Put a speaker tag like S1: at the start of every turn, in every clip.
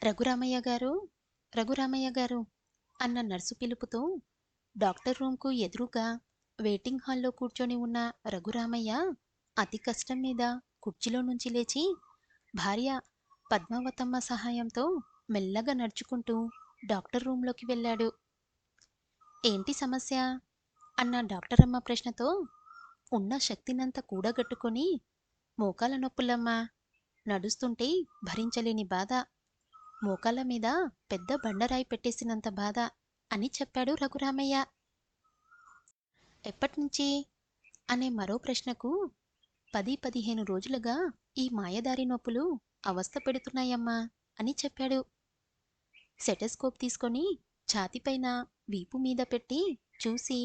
S1: రఘురామయ్య గారు, రఘురామయ్య గారు అన్న నర్సు పిలుపుతో డాక్టర్ రూంకు ఎదురుగా వెయిటింగ్ హాల్లో కూర్చొని ఉన్న రఘురామయ్య అతి కష్టం మీద కుర్చీలో నుంచి లేచి భార్య పద్మావతమ్మ సహాయంతో మెల్లగా నడుచుకుంటూ డాక్టర్ రూంలోకి వెళ్ళాడు. ఏంటి సమస్య అన్న డాక్టరమ్మ ప్రశ్నతో ఉన్న శక్తినంతా కూడగట్టుకొని మోకాల నొప్పులమ్మా, నడుస్తుంటే భరించలేని బాధ, మోకాళ్ళ మీద పెద్ద బండరాయి పెట్టేసినంత బాధ అని చెప్పాడు రఘురామయ్య. ఎప్పటినుంచి అనే మరో ప్రశ్నకు 10-15 రోజులుగా ఈ మాయదారి నొప్పులు అవస్థ పెడుతున్నాయమ్మా అని చెప్పాడు. సెటస్కోప్ తీసుకొని ఛాతీపైన వీపు మీద పెట్టి చూసి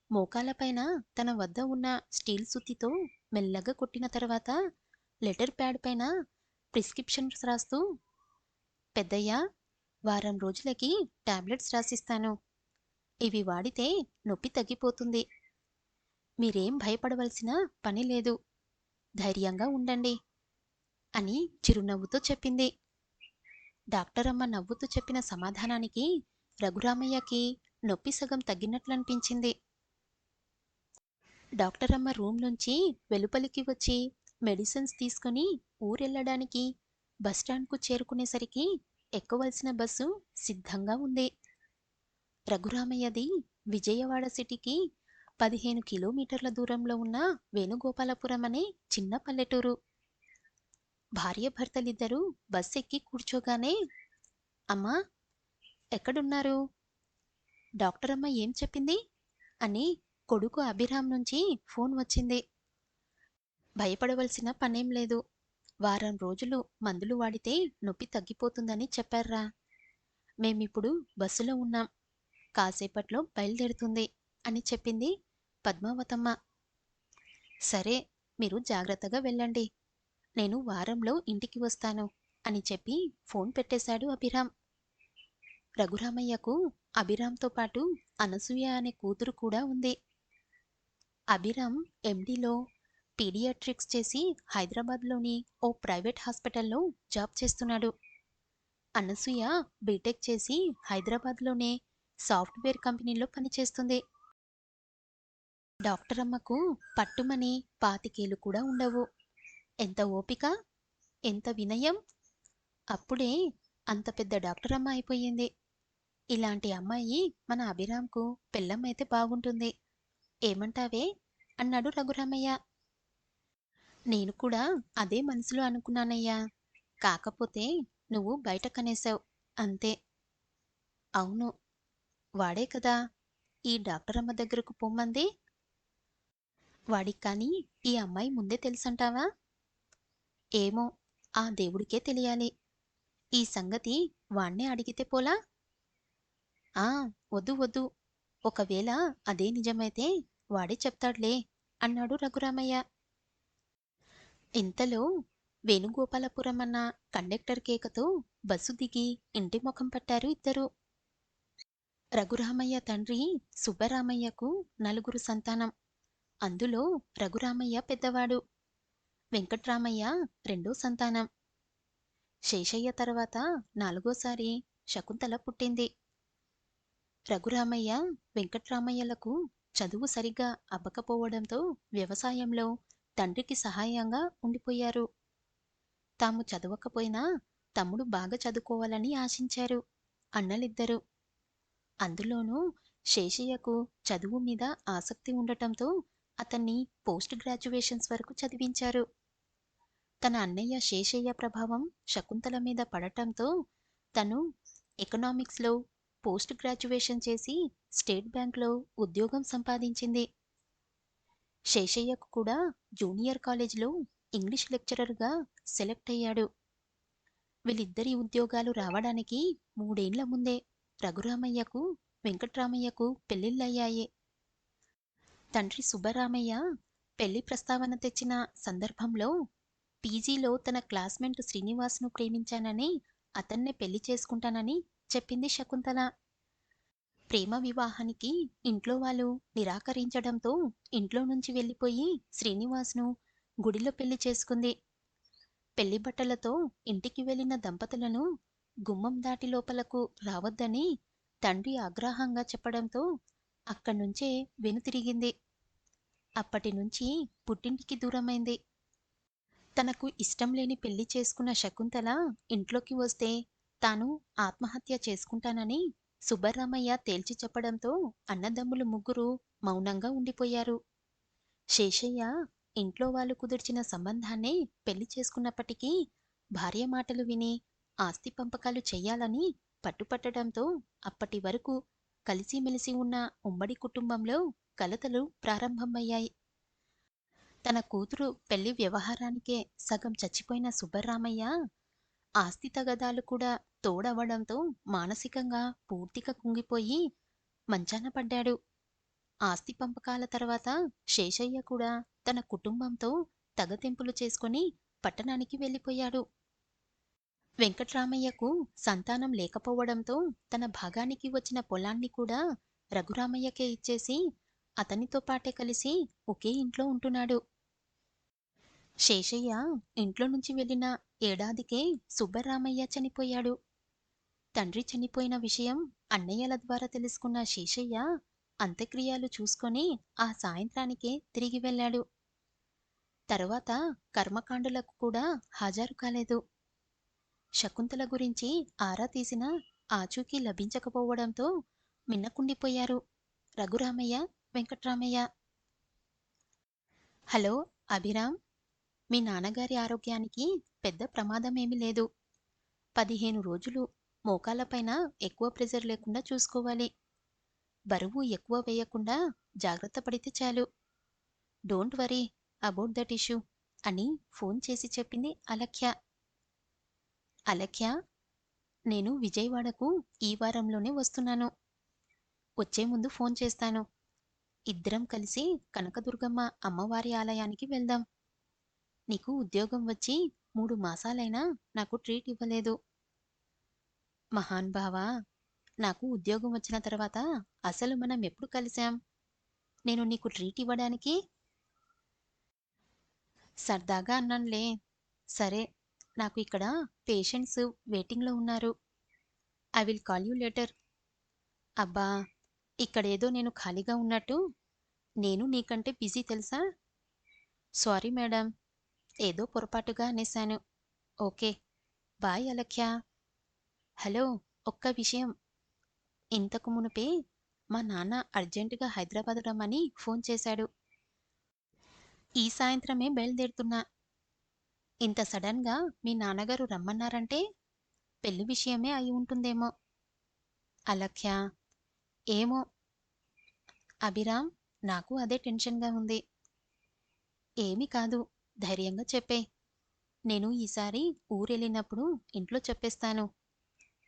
S1: మోకాలపైన తన వద్ద ఉన్న స్టీల్ సుత్తితో మెల్లగా కొట్టిన తర్వాత లెటర్ ప్యాడ్ పైన ప్రిస్క్రిప్షన్స్ రాస్తూ, పెద్దయ్యా, వారం రోజులకి టాబ్లెట్స్ రాసిస్తాను. ఇవి వాడితే నొప్పి తగ్గిపోతుంది. మీరేం భయపడవలసిన పని లేదు. ధైర్యంగా ఉండండి అని చిరునవ్వుతో చెప్పింది. డాక్టరమ్మ నవ్వుతూ చెప్పిన సమాధానానికి రఘురామయ్యకి నొప్పి సగం తగ్గినట్లనిపించింది. డాక్టరమ్మ రూమ్ నుంచి వెలుపలికి వచ్చి మెడిసిన్స్ తీసుకుని ఊరెళ్ళడానికి బస్టాండ్కు చేరుకునేసరికి ఎక్కవలసిన బస్సు సిద్ధంగా ఉంది. రఘురామయ్యది విజయవాడ సిటీకి 15 కిలోమీటర్ల దూరంలో ఉన్న వేణుగోపాలపురం అనే చిన్న పల్లెటూరు. భార్యాభర్తలిద్దరూ బస్ ఎక్కి కూర్చోగానే, అమ్మా, ఎక్కడున్నారు? డాక్టరమ్మ ఏం చెప్పింది అని కొడుకు అభిరామ్ నుంచి ఫోన్ వచ్చింది. భయపడవలసిన పనేం లేదు. వారం రోజులు మందులు వాడితే నొప్పి తగ్గిపోతుందని చెప్పారా. మేమిప్పుడు బస్సులో ఉన్నాం. కాసేపట్లో బయలుదేరుతుంది అని చెప్పింది పద్మావతమ్మ. సరే, మీరు జాగ్రత్తగా వెళ్ళండి. నేను వారంలో ఇంటికి వస్తాను అని చెప్పి ఫోన్ పెట్టేశాడు అభిరామ్. రఘురామయ్యకు అభిరామ్తో పాటు అనసూయ అనే కూతురు కూడా ఉంది. అభిరామ్ ఎండీలో పీడియాట్రిక్స్ చేసి హైదరాబాద్లోని ఓ ప్రైవేట్ హాస్పిటల్లో జాబ్ చేస్తున్నాడు. అనసూయ బీటెక్ చేసి హైదరాబాద్లోనే సాఫ్ట్వేర్ కంపెనీలో పనిచేస్తుంది. డాక్టరమ్మకు పట్టుమని 25 కూడా ఉండవు. ఎంత ఓపిక, ఎంత వినయం! అప్పుడే అంత పెద్ద డాక్టరమ్మ అయిపోయింది. ఇలాంటి అమ్మాయి మన అభిరామ్కు పెళ్ళమైతే బాగుంటుంది. ఏమంటావే అన్నాడు రఘురామయ్య. నేను కూడా అదే మనసులో అనుకున్నానయ్యా. కాకపోతే నువ్వు బయట కనేశావు అంతే. అవును, వాడే కదా ఈ డాక్టరమ్మ దగ్గరకు పొమ్మంది. వాడికి కానీ ఈ అమ్మాయి ముందే తెలుసంటావా? ఏమో, ఆ దేవుడికే తెలియాలి. ఈ సంగతి వాణ్ణే అడిగితే పోలా? ఆ, వద్దు వద్దు, ఒకవేళ అదే నిజమైతే వాడే చెప్తాడులే అన్నాడు రఘురామయ్య. ఇంతలో వేణుగోపాలపురం అన్న కండక్టర్ కేకతో బస్సు దిగి ఇంటి ముఖం పట్టారు ఇద్దరు. రఘురామయ్య తండ్రి సుబ్బరామయ్యకు 4 సంతానం. అందులో రఘురామయ్య పెద్దవాడు. వెంకట్రామయ్య రెండో సంతానం. శేషయ్య తర్వాత 4వసారి శకుంతల పుట్టింది. రఘురామయ్య, వెంకట్రామయ్యలకు చదువు సరిగా అబ్బకపోవడంతో వ్యవసాయంలో తండ్రికి సహాయంగా ఉండిపోయారు. తాము చదవకపోయినా తమ్ముడు బాగా చదువుకోవాలని ఆశించారు అన్నలిద్దరూ. అందులోనూ శేషయ్యకు చదువు మీద ఆసక్తి ఉండటంతో అతన్ని పోస్ట్ గ్రాడ్యుయేషన్స్ వరకు చదివించారు. తన అన్నయ్య శేషయ్య ప్రభావం శకుంతల మీద పడటంతో తను ఎకనామిక్స్లో పోస్ట్ గ్రాడ్యుయేషన్ చేసి స్టేట్ బ్యాంక్లో ఉద్యోగం సంపాదించింది. శేషయ్యకు కూడా జూనియర్ కాలేజ్లో ఇంగ్లీష్ లెక్చరర్గా సెలెక్ట్ అయ్యాడు. వీళ్ళిద్దరి ఉద్యోగాలు రావడానికి 3 ఏళ్ల ముందే రఘురామయ్యకు, వెంకట్రామయ్యకు పెళ్లిళ్ళయ్యాయి. తండ్రి సుబ్బరామయ్య పెళ్లి ప్రస్తావన తెచ్చిన సందర్భంలో పీజీలో తన క్లాస్మేట్ శ్రీనివాస్ను ప్రేమించానని, అతన్నే పెళ్లి చేసుకుంటానని చెప్పింది శకుంతల. ప్రేమ వివాహానికి ఇంట్లో వాళ్ళు నిరాకరించడంతో ఇంట్లో నుంచి వెళ్ళిపోయి శ్రీనివాస్ను గుడిలో పెళ్లి చేసుకుంది. పెళ్లి బట్టలతో ఇంటికి వెళ్లిన దంపతులను గుమ్మం దాటి లోపలకు రావద్దని తండ్రి ఆగ్రహంగా చెప్పడంతో అక్కడ్నుంచే వెనుతిరిగింది. అప్పటినుంచి పుట్టింటికి దూరమైంది. తనకు ఇష్టం లేని పెళ్లి చేసుకున్న శకుంతల ఇంట్లోకి వస్తే తాను ఆత్మహత్య చేసుకుంటానని సుబ్బరామయ్య తేల్చి చెప్పడంతో అన్నదమ్ములు ముగ్గురు మౌనంగా ఉండిపోయారు. శేషయ్య ఇంట్లో వాళ్ళు కుదిర్చిన సంబంధాన్నే పెళ్లి చేసుకున్నప్పటికీ భార్య మాటలు విని ఆస్తి పంపకాలు చెయ్యాలని పట్టుపట్టడంతో అప్పటి వరకు కలిసిమెలిసి ఉన్న ఉమ్మడి కుటుంబంలో కలతలు ప్రారంభమయ్యాయి. తన కూతురు పెళ్లి వ్యవహారానికే సగం చచ్చిపోయిన సుబ్బరామయ్య ఆస్తి తగాదాలు కూడా తోడవడంతో మానసికంగా పూర్తిగా కుంగిపోయి మంచాన పడ్డాడు. ఆస్తి పంపకాల తర్వాత శేషయ్య కూడా తన కుటుంబంతో తెగతెంపులు చేసుకొని పట్టణానికి వెళ్ళిపోయాడు. వెంకట్రామయ్యకు సంతానం లేకపోవడంతో తన భాగానికి వచ్చిన పొలాన్ని కూడా రఘురామయ్యకే ఇచ్చేసి అతనితో పాటే కలిసి ఒకే ఇంట్లో ఉంటున్నాడు. శేషయ్య ఇంట్లో నుంచి వెళ్ళిన ఏడాదికే సుబ్బరామయ్య చనిపోయాడు. తండ్రి చనిపోయిన విషయం అన్నయ్యల ద్వారా తెలుసుకున్న శేషయ్య అంత్యక్రియలు చూసుకొని ఆ సాయంత్రానికే తిరిగి వెళ్ళాడు. తర్వాత కర్మకాండులకు కూడా హాజరు కాలేదు. శకుంతల గురించి ఆరా తీసినా ఆచూకీ లభించకపోవడంతో మిన్నకుండిపోయారు రఘురామయ్య, వెంకట్రామయ్య. హలో అభిరామ్, మీ నాన్నగారి ఆరోగ్యానికి పెద్ద ప్రమాదమేమీ లేదు. 15 రోజులు మోకాళ్ళపైన ఎక్కువ ప్రెజర్ లేకుండా చూసుకోవాలి. బరువు ఎక్కువ వేయకుండా జాగ్రత్త పడితే చాలు. Don't worry about that issue అని ఫోన్ చేసి చెప్పింది అలఖ్య. అలఖ్య, నేను విజయవాడకు ఈ వారంలోనే వస్తున్నాను. వచ్చే ముందు ఫోన్ చేస్తాను. ఇద్దరం కలిసి కనకదుర్గమ్మ అమ్మవారి ఆలయానికి వెళ్దాం. నీకు ఉద్యోగం వచ్చి 3 మాసాలైనా నాకు ట్రీట్ ఇవ్వలేదు. మహాన్భావా, నాకు ఉద్యోగం వచ్చిన తర్వాత అసలు మనం ఎప్పుడు కలిశాం? నేను నీకు ట్రీట్ ఇవ్వడానికి? సరదాగా అన్నానులే. సరే, నాకు ఇక్కడ పేషెంట్స్ వెయిటింగ్లో ఉన్నారు. I will call you later. అబ్బా, ఇక్కడేదో నేను ఖాళీగా ఉన్నట్టు. నేను నీకంటే బిజీ తెలుసా? సారీ మేడం, ఏదో పొరపాటుగా అనేశాను. Okay, bye Alakhya. హలో, ఒక్క విషయం. ఇంతకు మునుపే మా నాన్న అర్జెంటుగా హైదరాబాద్ రమ్మని ఫోన్ చేశాడు. ఈ సాయంత్రమే బయలుదేరుతున్నా. ఇంత సడన్గా మీ నాన్నగారు రమ్మన్నారంటే పెళ్లి విషయమే అయి ఉంటుందేమో. అలఖ్య, ఏమో అభిరామ్, నాకు అదే టెన్షన్గా ఉంది. ఏమీ కాదు, ధైర్యంగా చెప్పే. నేను ఈసారి ఊరెళ్ళినప్పుడు ఇంట్లో చెప్పేస్తాను.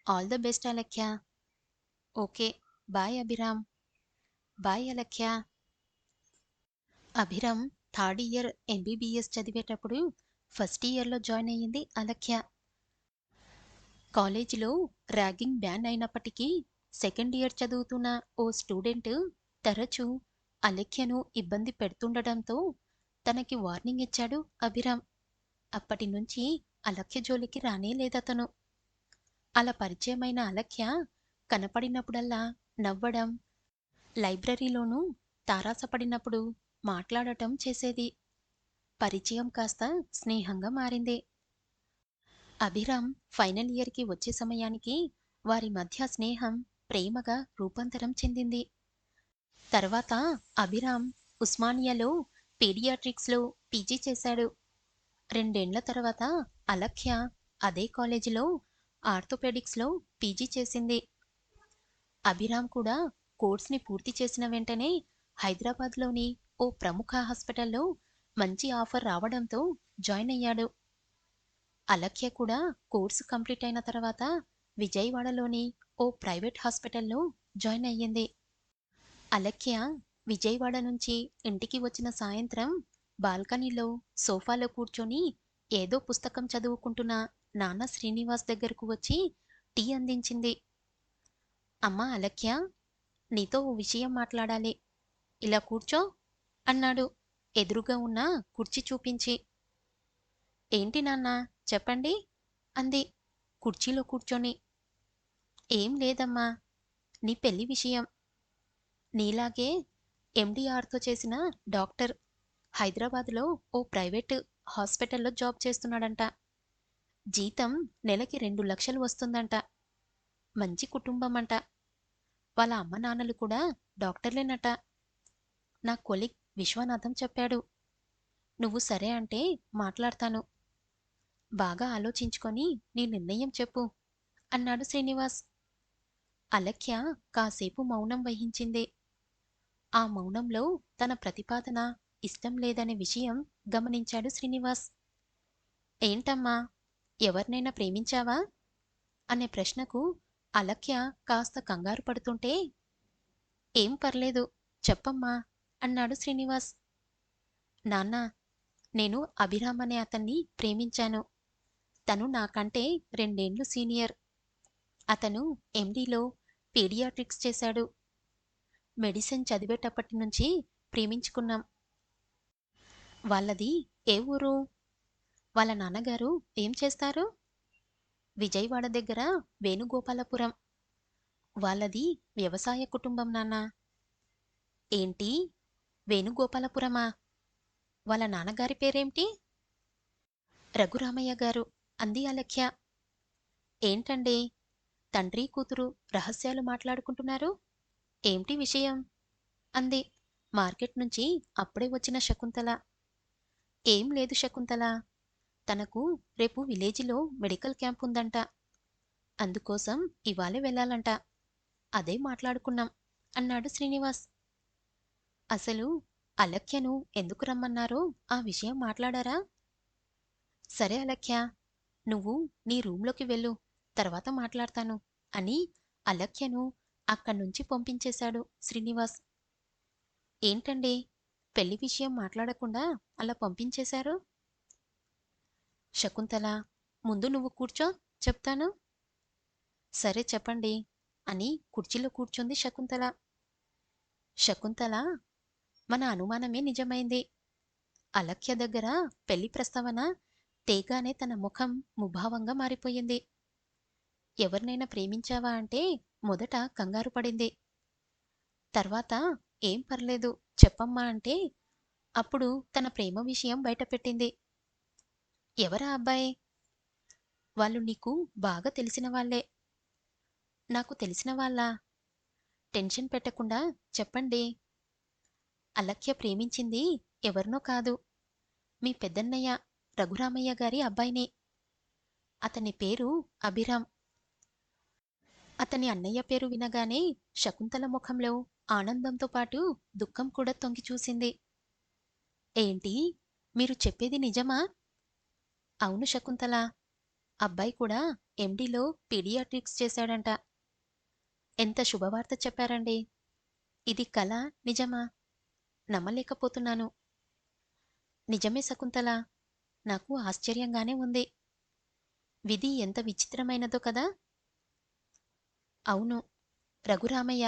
S1: All the best Alakhya. Okay, bye Abhiram. Bye Alakhya. Abhiram third year MBBS చదివేటప్పుడు ఫస్ట్ ఇయర్లో జాయిన్ అయ్యింది అలఖ్య. కాలేజీలో ర్యాగింగ్ బ్యాన్ అయినప్పటికీ సెకండ్ ఇయర్ చదువుతున్న ఓ స్టూడెంట్ తరచూ అలఖ్యను ఇబ్బంది పెడుతుండటంతో తనకి వార్నింగ్ ఇచ్చాడు అభిరామ్. అప్పటి నుంచి అలఖ్య జోలికి రానే లేదతను. అలా పరిచయమైన అలఖ్య కనపడినప్పుడల్లా నవ్వడం, లైబ్రరీలోనూ తారాసపడినప్పుడు మాట్లాడటం చేసేది. పరిచయం కాస్త స్నేహంగా మారింది. అభిరామ్ ఫైనల్ ఇయర్కి వచ్చే సమయానికి వారి మధ్య స్నేహం ప్రేమగా రూపాంతరం చెందింది. తర్వాత అభిరామ్ ఉస్మానియాలో పీడియాట్రిక్స్లో పీజీ చేశాడు. 2 ఏళ్ల తర్వాత అలఖ్య అదే కాలేజీలో ఆర్థోపెడిక్స్లో పీజీ చేసింది. అభిరామ్ కూడా కోర్స్ని పూర్తి చేసిన వెంటనే హైదరాబాద్లోని ఓ ప్రముఖ హాస్పిటల్లో మంచి ఆఫర్ రావడంతో జాయిన్ అయ్యాడు. అలఖ్య కూడా కోర్సు కంప్లీట్ అయిన తర్వాత విజయవాడలోని ఓ ప్రైవేట్ హాస్పిటల్లో జాయిన్ అయ్యింది. అలఖ్య విజయవాడ నుంచి ఇంటికి వచ్చిన సాయంత్రం బాల్కనీలో సోఫాలో కూర్చొని ఏదో పుస్తకం చదువుకుంటున్న నాన్న శ్రీనివాస్ దగ్గరకు వచ్చి టీ అందించింది. అమ్మా అలఖ్య, నీతో ఓ విషయం మాట్లాడాలి. ఇలా కూర్చో అన్నాడు ఎదురుగా ఉన్న కుర్చీ చూపించి. ఏంటి నాన్నా, చెప్పండి అంది కుర్చీలో కూర్చొని, "ఏం లేదమ్మా, నీ పెళ్లి విషయం. నీలాగే ఎండీఆర్‌తో చేసిన డాక్టర్ హైదరాబాద్‌లో ఓ ప్రైవేట్ హాస్పిటల్‌లో జాబ్ చేస్తున్నాడంట. జీతం నెలకి 2,00,000 వస్తుందంట. మంచి కుటుంబమంట. వాళ్ళ అమ్మ నాన్నలు కూడా డాక్టర్లేనట. నా కొలీగ్ విశ్వనాథం చెప్పాడు. నువ్వు సరే అంటే మాట్లాడతాను. బాగా ఆలోచించుకొని నీ నిర్ణయం చెప్పు" అన్నాడు శ్రీనివాస్. అలక్య కాసేపు మౌనం వహించింది. ఆ మౌనంలో తన ప్రతిపాదన ఇష్టం లేదనే విషయం గమనించాడు శ్రీనివాస్. ఏంటమ్మా, ఎవరినైనా ప్రేమించావా అనే ప్రశ్నకు అలక్య కాస్త కంగారు పడుతుంటే, ఏం పర్లేదు, చెప్పమ్మా అన్నాడు శ్రీనివాస్. నాన్నా, నేను అభిరామ్ అనే అతన్ని ప్రేమించాను. తను నాకంటే 2 ఏళ్లు సీనియర్. అతను ఎండీలో పీడియాట్రిక్స్ చేశాడు. మెడిసిన్ చదివేటప్పటి నుంచి ప్రేమించుకున్నాం. వాళ్ళది ఏ ఊరు? వాళ్ళ నాన్నగారు ఏం చేస్తారు? విజయవాడ దగ్గర వేణుగోపాలపురం. వాళ్ళది వ్యవసాయ కుటుంబం నాన్నా. ఏంటి, వేణుగోపాలపురమా? వాళ్ళ నాన్నగారి పేరేమిటి? రఘురామయ్య గారు అంది అలక్య. ఏంటండి, తండ్రి కూతురు రహస్యాలు మాట్లాడుకుంటున్నారు? ఏమిటి విషయం అంది మార్కెట్ నుంచి అప్పుడే వచ్చిన శకుంతల. ఏం లేదు శకుంతల, తనకు రేపు విలేజిలో మెడికల్ క్యాంప్ ఉందంట. అందుకోసం ఇవాళే వెళ్ళాలంట. అదే మాట్లాడుకున్నాం అన్నాడు శ్రీనివాస్. అసలు అలక్యను ఎందుకు రమ్మన్నారో ఆ విషయం మాట్లాడారా? సరే అలక్య, నువ్వు నీ రూంలోకి వెళ్ళు, తర్వాత మాట్లాడతాను అని అలక్యను అక్కడ్నుంచి పంపించేశాడు శ్రీనివాస్. ఏంటండి, పెళ్లి విషయం మాట్లాడకుండా అలా పంపించేశారు? శకుంతల, ముందు నువ్వు కూర్చో, చెప్తాను. సరే చెప్పండి అని కుర్చీలో కూర్చుంది శకుంతల. శకుంతల, మన అనుమానమే నిజమైంది. అలక్య దగ్గర పెళ్లి ప్రస్తావన తేగానే తన ముఖం ముభావంగా మారిపోయింది. ఎవరినైనా ప్రేమించావా అంటే మొదట కంగారు పడింది. తర్వాత ఏం పర్లేదు చెప్పమ్మా అంటే అప్పుడు తన ప్రేమ విషయం బయటపెట్టింది. ఎవరా అబ్బాయి? వాళ్ళు నీకు బాగా తెలిసిన వాళ్ళే. నాకు తెలిసిన వాళ్ళా? టెన్షన్ పెట్టకుండా చెప్పండి. అలక్య ప్రేమించింది ఎవరినో కాదు, మీ పెద్దన్నయ్య రఘురామయ్య గారి అబ్బాయిని. అతని పేరు అభిరామ్. అతని అన్నయ్య పేరు వినగానే శకుంతల ముఖంలో ఆనందంతో పాటు దుఃఖం కూడా తొంగి చూసింది. ఏంటి, మీరు చెప్పేది నిజమా? అవును శకుంతల, అబ్బాయి కూడా ఎండీలో పీడియాట్రిక్స్ చేశాడంట. ఎంత శుభవార్త చెప్పారండి. ఇది కల, నిజమా? నమ్మలేకపోతున్నాను. నిజమే శకుంతల, నాకు ఆశ్చర్యంగానే ఉంది. విధి ఎంత విచిత్రమైనదో కదా. అవును, రఘురామయ్య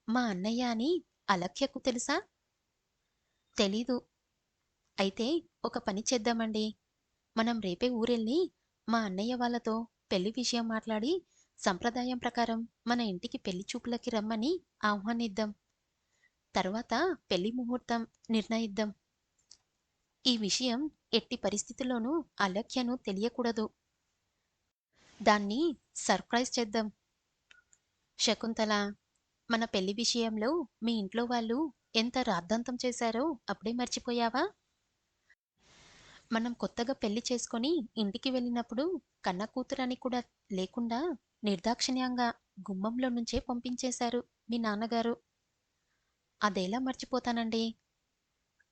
S1: మా అన్నయ్య అని అలక్యకు తెలుసా? తెలీదు. అయితే ఒక పని చేద్దామండి, మనం రేపే ఊరెళ్ళి మా అన్నయ్య వాళ్ళతో పెళ్లి విషయం మాట్లాడి సంప్రదాయం ప్రకారం మన ఇంటికి పెళ్లి చూపులకి రమ్మని ఆహ్వానిద్దాం. తర్వాత పెళ్లి ముహూర్తం నిర్ణయిద్దాం. ఈ విషయం ఎట్టి పరిస్థితుల్లోనూ అలక్యను తెలియకూడదు. దాన్ని సర్ప్రైజ్ చేద్దాం. శకుంతల, మన పెళ్లి విషయంలో మీ ఇంట్లో వాళ్ళు ఎంత రాద్ధాంతం చేశారో అప్పుడే మర్చిపోయావా? మనం కొత్తగా పెళ్లి చేసుకొని ఇంటికి వెళ్ళినప్పుడు కన్న కూతురని కూడా లేకుండా నిర్దాక్షిణ్యంగా గుమ్మంలో నుంచే పంపించేశారు మీ నాన్నగారు. అదెలా మర్చిపోతానండి?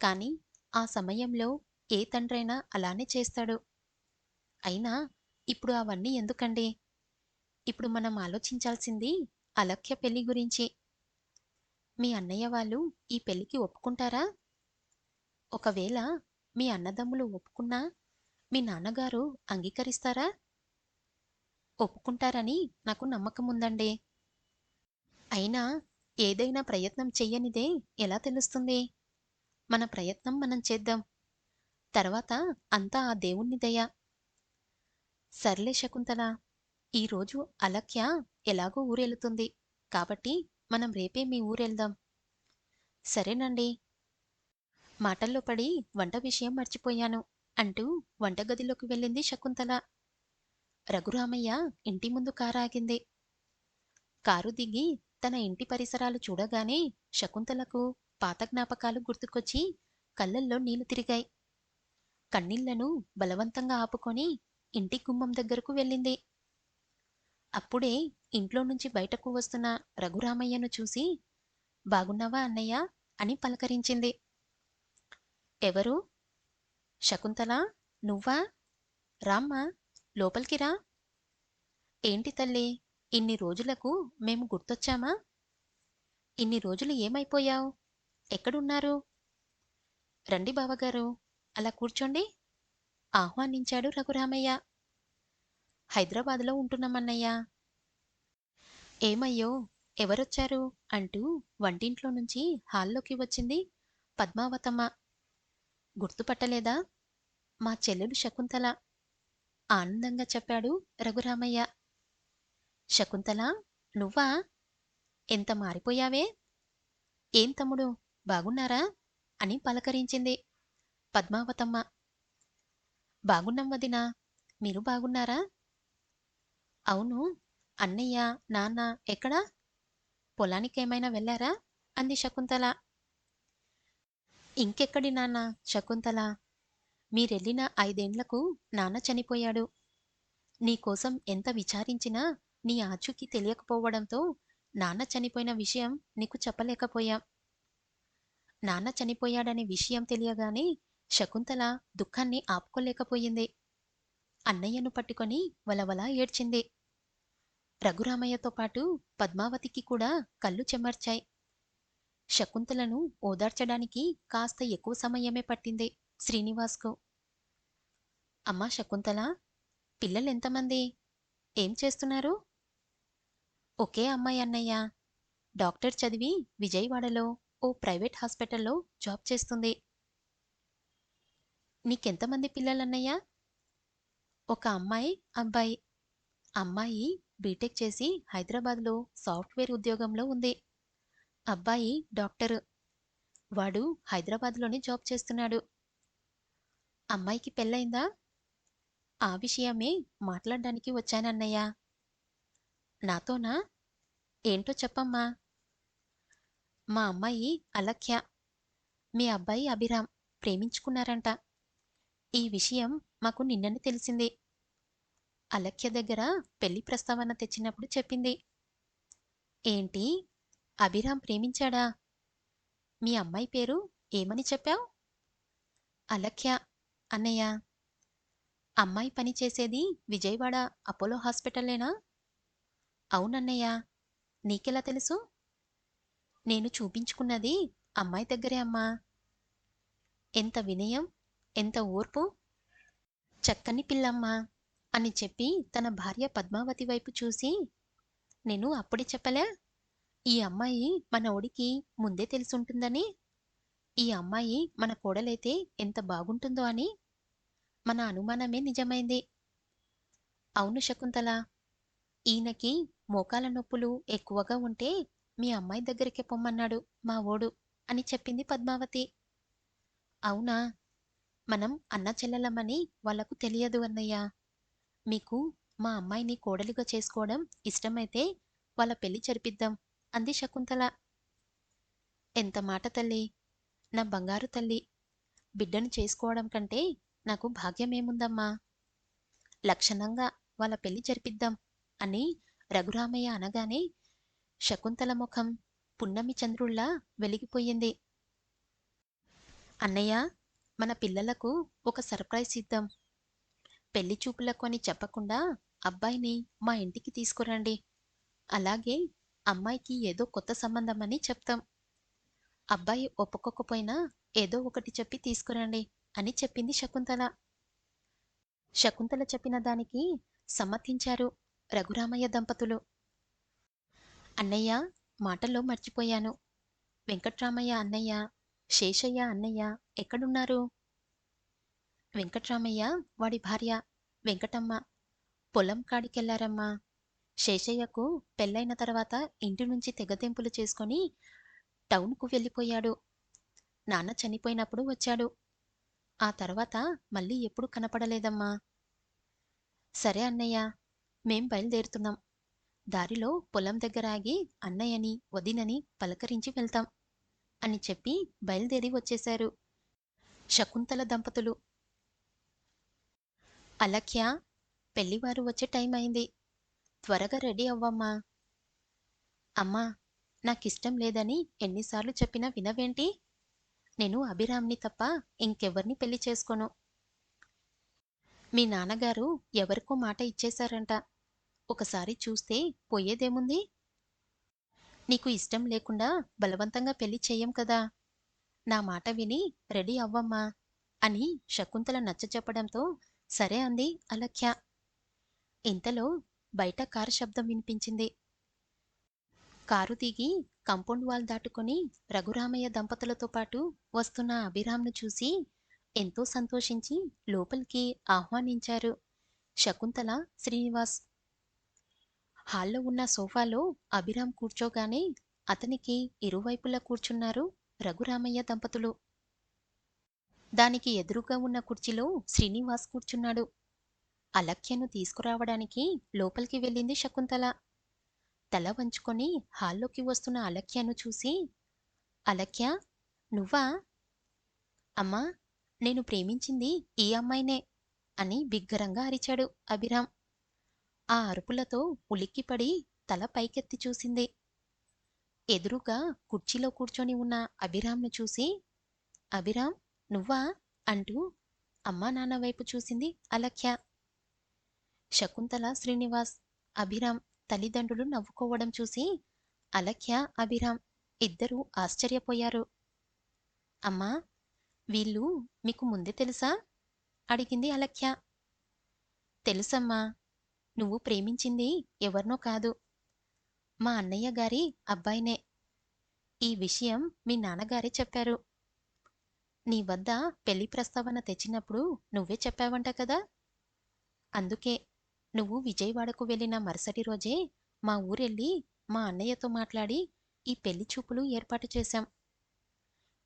S1: కానీ ఆ సమయంలో ఏ తండ్రైనా అలానే చేస్తాడు. అయినా ఇప్పుడు అవన్నీ ఎందుకండి? ఇప్పుడు మనం ఆలోచించాల్సింది అలక్య పెళ్లి గురించి. మీ అన్నయ్య వాళ్ళు ఈ పెళ్లికి ఒప్పుకుంటారా? ఒకవేళ మీ అన్నదమ్ములు ఒప్పుకున్నా మీ నాన్నగారు అంగీకరిస్తారా? ఒప్పుకుంటారని నాకు నమ్మకముందండి. అయినా ఏదైనా ప్రయత్నం చెయ్యనిదే ఎలా తెలుస్తుంది? మన ప్రయత్నం మనం చేద్దాం. తర్వాత అంతా ఆ దేవుని దయ. సర్లే శకుంతల, ఈరోజు అలక్య ఎలాగో ఊరెళ్తుంది. కాబట్టి మనం రేపే మీ ఊరెళ్దాం. సరేనండి. మాటల్లో పడి వంట విషయం మర్చిపోయాను అంటూ వంటగదిలోకి వెళ్ళింది శకుంతల. రఘురామయ్య ఇంటి ముందు కారాగింది. కారు దిగి తన ఇంటి పరిసరాలు చూడగానే శకుంతలకు పాత జ్ఞాపకాలు గుర్తుకొచ్చి కళ్ళల్లో నీళ్లు తిరిగాయి. కన్నీళ్లను బలవంతంగా ఆపుకొని ఇంటి గుమ్మం దగ్గరకు వెళ్ళింది. అప్పుడే ఇంట్లో నుంచి బయటకు వస్తున్న రఘురామయ్యను చూసి, బాగున్నావా అన్నయ్య అని పలకరించింది. ఎవరు? శకుంతలా, నువ్వా? రామ్మా, లోపలికి రా. ఏంటి తల్లి, ఇన్ని రోజులకు మేము గుర్తొచ్చామా? ఇన్ని రోజులు ఏమైపోయావ్? ఎక్కడున్నారు? రండి బావగారు, అలా కూర్చోండి ఆహ్వానించాడు రఘురామయ్య. హైదరాబాదులో ఉంటున్నామన్నయ్యా. ఏమయ్యో, ఎవరొచ్చారు అంటూ వంటింట్లో నుంచి హాల్లోకి వచ్చింది పద్మావతమ్మ. గుర్తుపట్టలేదా? మా చెల్లెలు శకుంతల ఆనందంగా చెప్పాడు రఘురామయ్య. శకుంతల, నువ్వా? ఎంత మారిపోయావే? ఏం తమ్ముడు, బాగున్నారా అని పలకరించింది పద్మావతమ్మ. బాగున్నాం వదినా, మీరు బాగున్నారా? అవును, అన్నయ్య నాన్న ఎక్కడా? పొలానికేమైనా వెళ్ళారా అంది శకుంతల. ఇంకెక్కడి నాన్న శకుంతల, మీరెళ్ళిన 5 ఏండ్లకు నాన్న చనిపోయాడు. నీకోసం ఎంత విచారించినా నీ ఆచూకీ తెలియకపోవడంతో నాన్న చనిపోయిన విషయం నీకు చెప్పలేకపోయాం. నాన్న చనిపోయాడనే విషయం తెలియగానే శకుంతల దుఃఖాన్ని ఆపుకోలేకపోయింది. అన్నయ్యను పట్టుకొని వలవలా ఏడ్చింది. రఘురామయ్యతో పాటు పద్మావతికి కూడా కళ్ళు చెమర్చాయి. శకుంతలను ఓదార్చడానికి కాస్త ఎక్కువ సమయమే పట్టింది శ్రీనివాస్కు. అమ్మా శకుంతల, పిల్లలెంతమంది? ఏం చేస్తున్నారు? ఒకే అమ్మాయి అన్నయ్య. డాక్టర్ చదివి విజయవాడలో ఓ ప్రైవేట్ హాస్పిటల్లో జాబ్ చేస్తుంది. నీకెంతమంది పిల్లలన్నయ్య? ఒక అమ్మాయి, అబ్బాయి. అమ్మాయి బీటెక్ చేసి హైదరాబాద్లో సాఫ్ట్వేర్ ఉద్యోగంలో ఉంది. అబ్బాయి డాక్టరు. వాడు హైదరాబాద్లోనే జాబ్ చేస్తున్నాడు. అమ్మాయికి పెళ్ళయిందా? ఆ విషయమే మాట్లాడ్డానికి వచ్చానన్నయ్య. నాతోనా? ఏంటో చెప్పమ్మా. మా అమ్మాయి అలక్య, మీ అబ్బాయి అభిరామ్ ప్రేమించుకున్నారంట. ఈ విషయం మాకు నిన్ననే తెలిసింది. అలక్య దగ్గర పెళ్లి ప్రస్తావన తెచ్చినప్పుడు చెప్పింది. ఏంటి, అభిరామ్ ప్రేమించాడా? మీ అమ్మాయి పేరు ఏమని చెప్పావ్? అలక్య అన్నయ్య. అమ్మాయి పని చేసేది విజయవాడ అపోలో హాస్పిటల్లేనా? అవునన్నయ్య. నీకెలా తెలుసు? నేను చూపించుకున్నది అమ్మాయి దగ్గరే అమ్మా. ఎంత వినయం, ఎంత ఓర్పు! చక్కని పిల్లమ్మా అని చెప్పి తన భార్య పద్మావతి వైపు చూసి, నేను అప్పుడే చెప్పలే, ఈ అమ్మాయి మనవడికి ముందే తెలుసుంటుందని. ఈ అమ్మాయి మన కోడలైతే ఎంత బాగుంటుందో అని. మన అనుమానమే నిజమైంది. అవును శకుంతల, ఈయనకి మోకాల నొప్పులు ఎక్కువగా ఉంటే మీ అమ్మాయి దగ్గరికే పొమ్మన్నాడు మా ఓడు అని చెప్పింది పద్మావతి. అవునా? మనం అన్నా చెల్లెలమని వాళ్లకు తెలియదు అన్నయ్య. మీకు మా అమ్మాయిని కోడలిగా చేసుకోవడం ఇష్టమైతే వాళ్ళ పెళ్లి జరిపిద్దాం అంది శకుంతల. ఎంత మాట తల్లి, నా బంగారు తల్లి. బిడ్డను చేసుకోవడం కంటే నాకు భాగ్యమేముందమ్మా. లక్షణంగా వాళ్ళ పెళ్లి జరిపిద్దాం అని రఘురామయ్య అనగానే శకుంతల ముఖం పున్నమి చంద్రుల్లా వెలిగిపోయింది. అన్నయ్య, మన పిల్లలకు ఒక సర్ప్రైజ్ ఇద్దాం. పెళ్లి చూపులకు అని చెప్పకుండా అబ్బాయిని మా ఇంటికి తీసుకురండి. అలాగే అమ్మాయికి ఏదో కొత్త సంబంధమని చెప్తాం. అబ్బాయి ఒప్పుకోకపోయినా ఏదో ఒకటి చెప్పి తీసుకురండి అని చెప్పింది శకుంతల. శకుంతల చెప్పిన దానికి సమ్మతించారు రఘురామయ్య దంపతులు. అన్నయ్య, మాటల్లో మర్చిపోయాను. వెంకట్రామయ్య అన్నయ్య, శేషయ్య అన్నయ్య ఎక్కడున్నారు? వెంకట్రామయ్య, వాడి భార్య వెంకటమ్మ పొలం కాడికెళ్లారమ్మా. శేషయ్యకు పెళ్ళైన తర్వాత ఇంటి నుంచి తెగతెంపులు చేసుకొని టౌన్‌కు వెళ్ళిపోయాడు. నాన్న చనిపోయినప్పుడు వచ్చాడు. ఆ తర్వాత మళ్ళీ ఎప్పుడూ కనపడలేదమ్మా. సరే అన్నయ్య, మేం బయలుదేరుతున్నాం. దారిలో పొలం దగ్గర ఆగి అన్నయ్యని, వదినని పలకరించి వెళ్తాం అని చెప్పి బయలుదేరి వచ్చేశారు శకుంతల దంపతులు. అలక్య, పెళ్లివారు వచ్చే టైం అయింది. త్వరగా రెడీ అవ్వమ్మా. అమ్మా, నాకిష్టం లేదని ఎన్నిసార్లు చెప్పినా వినవేంటి? నేను అభిరామ్‌ని తప్ప ఇంకెవర్ని పెళ్లి చేసుకోను. మీ నాన్నగారు ఎవరికో మాట ఇచ్చేశారంట. ఒకసారి చూస్తే పోయేదేముంది? నీకు ఇష్టం లేకుండా బలవంతంగా పెళ్లి చెయ్యం కదా. నా మాట విని రెడీ అవ్వమ్మా అని శకుంతల నచ్చచెప్పడంతో సరే అంది అలక్య. ఇంతలో బయట కారు శబ్దం వినిపించింది. కారు దిగి కాంపౌండ్ వాల్ దాటుకొని రఘురామయ్య దంపతులతో పాటు వస్తున్న అభిరామ్‌ను చూసి ఎంతో సంతోషించి లోపలికి ఆహ్వానించారు శకుంతల, శ్రీనివాస్. హాల్లో ఉన్న సోఫాలో అభిరామ్ కూర్చోగానే అతనికి ఇరువైపులా కూర్చున్నారు రఘురామయ్య దంపతులు. దానికి ఎదురుగా ఉన్న కుర్చీలో శ్రీనివాస్ కూర్చున్నాడు. అలక్యను తీసుకురావడానికి లోపలికి వెళ్ళింది శకుంతల. తల వంచుకొని హాల్లోకి వస్తున్న అలక్యను చూసి, అలక్య, నువ్వా? అమ్మా, నేను ప్రేమించింది ఈ అమ్మాయినే అని బిగ్గరంగా అరిచాడు అభిరామ్. ఆ అరుపులతో ఉలిక్కిపడి తల పైకెత్తి చూసింది. ఎదురుగా కుర్చీలో కూర్చొని ఉన్న అభిరామ్‌ను చూసి, అభిరామ్, నువ్వా? అంటూ అమ్మా నాన్న వైపు చూసింది అలక్య. శకుంతల, శ్రీనివాస్, అభిరామ్ తల్లిదండ్రులు నవ్వుకోవడం చూసి అలక్య, అభిరామ్ ఇద్దరూ ఆశ్చర్యపోయారు. అమ్మా, వీళ్ళు మీకు ముందే తెలుసా? అడిగింది అలక్య. తెలుసమ్మా. నువ్వు ప్రేమించింది ఎవరినో కాదు, మా అన్నయ్య గారి అబ్బాయినే. ఈ విషయం మీ నాన్నగారే చెప్పారు. నీ వద్ద పెళ్లి ప్రస్తావన తెచ్చినప్పుడు నువ్వే చెప్పావంట కదా. అందుకే నువ్వు విజయవాడకు వెళ్ళిన మరుసటి రోజే మా ఊరెళ్ళి మా అన్నయ్యతో మాట్లాడి ఈ పెళ్లి చూపులు ఏర్పాటు చేశాం.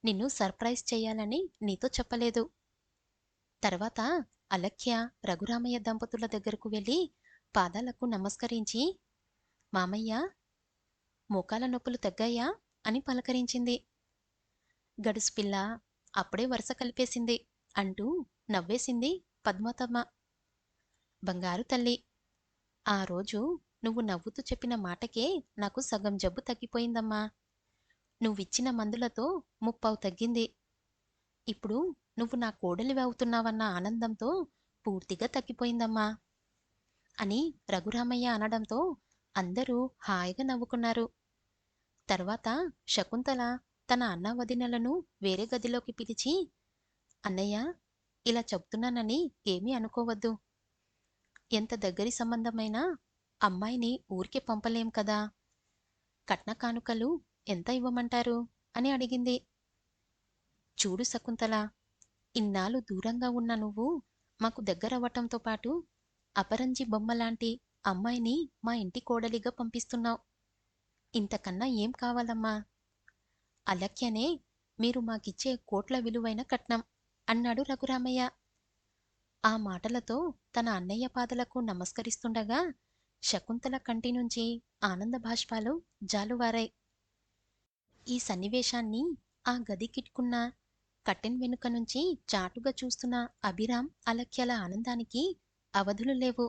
S1: నిన్ను సర్ప్రైజ్ చెయ్యాలని నీతో చెప్పలేదు. తర్వాత అలక్య రఘురామయ్య దంపతుల దగ్గరకు వెళ్ళి పాదాలకు నమస్కరించి, మామయ్య, మోకాల నొప్పులు తగ్గాయా అని పలకరించింది. గడుసుపిల్ల, అప్పుడే వరుస కలిపేసింది అంటూ నవ్వేసింది పద్మావతమ్మ. బంగారు తల్లి, ఆ రోజు నువ్వు నవ్వుతూ చెప్పిన మాటకే నాకు సగం జబ్బు తగ్గిపోయిందమ్మా. నువ్విచ్చిన మందులతో ముప్పావు తగ్గింది. ఇప్పుడు నువ్వు నా కోడలివి అవుతున్నావన్న ఆనందంతో పూర్తిగా తగ్గిపోయిందమ్మా అని రఘురామయ్య అనడంతో అందరూ హాయిగా నవ్వుకున్నారు. తర్వాత శకుంతల తన అన్న వదినలను వేరే గదిలోకి పిలిచి, అన్నయ్య, ఇలా చెప్తున్నానని ఏమీ అనుకోవద్దు. ఎంత దగ్గరి సంబంధమైనా అమ్మాయిని ఊరికే పంపలేం కదా. కట్న కానుకలు ఎంత ఇవ్వమంటారు అని అడిగింది. చూడు శకుంతల, ఇన్నాళ్ళు దూరంగా ఉన్న నువ్వు మాకు దగ్గరవ్వటంతో పాటు అపరంజి బొమ్మలాంటి అమ్మాయిని మా ఇంటి కోడలిగా పంపిస్తున్నావు. ఇంతకన్నా ఏం కావాలమ్మా? అలక్యనే మీరు మాకిచ్చే కోట్ల విలువైన కట్నం అన్నాడు రఘురామయ్య. ఆ మాటలతో తన అన్నయ్య పాదలకు నమస్కరిస్తుండగా శకుంతల కంటి నుంచి ఆనంద బాష్పాలు జాలువారాయి. ఈ సన్నివేశాన్ని ఆ గది కిట్కున్న కట్టెన్ వెనుక నుంచి చాటుగా చూస్తున్న అభిరామ్, అలక్యల ఆనందానికి అవధులు లేవు.